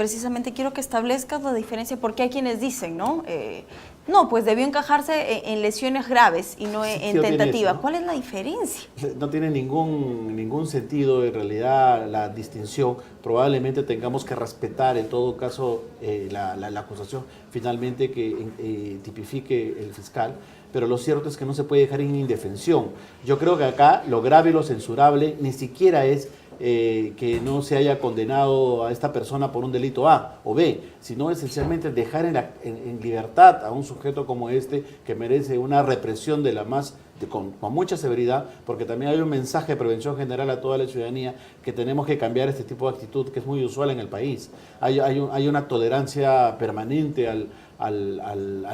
precisamente quiero que establezcas la diferencia, porque hay quienes dicen, ¿no? No, pues debió encajarse en lesiones graves y no en tentativa. Eso, ¿no? ¿Cuál es la diferencia? No tiene ningún sentido en realidad la distinción. Probablemente tengamos que respetar en todo caso la acusación finalmente que tipifique el fiscal, pero lo cierto es que no se puede dejar en indefensión. Yo creo que acá lo grave y lo censurable ni siquiera es que no se haya condenado a esta persona por un delito A o B, sino esencialmente dejar en libertad a un sujeto como este que merece una represión de la más con mucha severidad, porque también hay un mensaje de prevención general a toda la ciudadanía que tenemos que cambiar este tipo de actitud que es muy usual en el país. Hay una tolerancia permanente al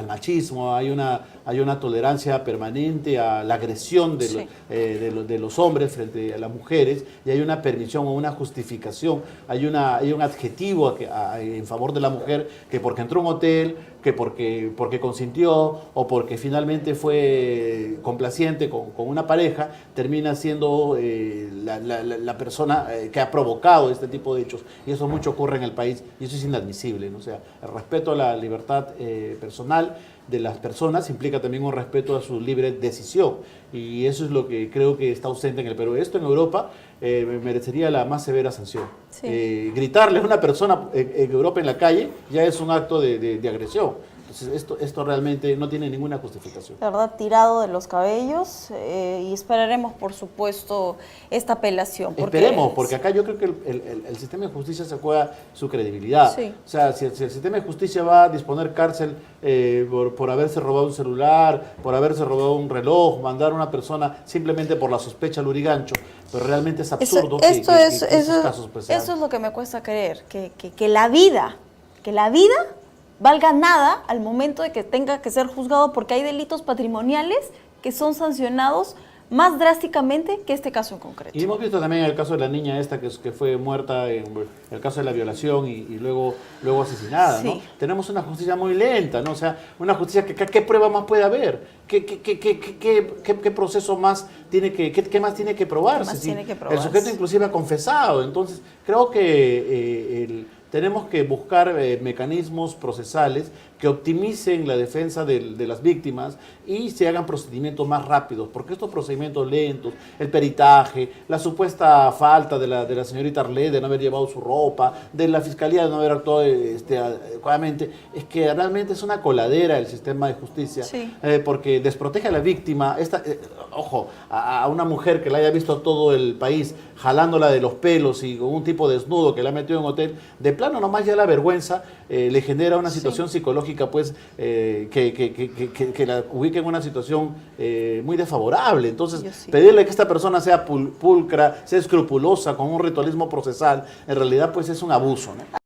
machismo, hay una tolerancia permanente a la agresión de los hombres frente a las mujeres, y hay una permisión o una justificación, hay un adjetivo en favor de la mujer, que porque entró a un hotel, que porque consintió o porque finalmente fue complaciente con una pareja, termina siendo la persona que ha provocado este tipo de hechos, y eso mucho ocurre en el país y eso es inadmisible, ¿no? O sea, el respeto a la libertad personal de las personas implica también un respeto a su libre decisión, y eso es lo que creo que está ausente en el Perú. Esto en Europa merecería la más severa sanción. Sí. Gritarle a una persona en Europa en la calle ya es un acto de agresión. Entonces esto realmente no tiene ninguna justificación. La verdad, tirado de los cabellos, y esperaremos, por supuesto, esta apelación. Esperemos, porque acá yo creo que el sistema de justicia se juega su credibilidad. Sí. O sea, si el sistema de justicia va a disponer cárcel por haberse robado un celular, por haberse robado un reloj, mandar a una persona simplemente por la sospecha al lurigancho, pero realmente es absurdo que esos casos pues sean. Eso es lo que me cuesta creer, que la vida valga nada al momento de que tenga que ser juzgado, porque hay delitos patrimoniales que son sancionados más drásticamente que este caso en concreto. Y hemos visto también el caso de la niña esta que fue muerta en el caso de la violación y luego asesinada, ¿no? Sí. Tenemos una justicia muy lenta, ¿no? O sea, una justicia ¿qué prueba más puede haber? ¿Qué proceso más tiene qué más tiene que probarse? El sujeto inclusive ha confesado. Entonces, creo que tenemos que buscar mecanismos procesales que optimicen la defensa de las víctimas y se hagan procedimientos más rápidos, porque estos procedimientos lentos, el peritaje, la supuesta falta de la señorita Arlé de no haber llevado su ropa, de la fiscalía de no haber actuado adecuadamente, es que realmente es una coladera el sistema de justicia, sí. Porque desprotege a la víctima. Ojo, a una mujer que la haya visto todo el país jalándola de los pelos y con un tipo desnudo que la ha metido en un hotel, de plano nomás ya la vergüenza le genera una situación psicológica pues que la ubique en una situación muy desfavorable. Entonces, pedirle que esta persona sea pulcra, sea escrupulosa, con un ritualismo procesal, en realidad pues es un abuso, ¿no?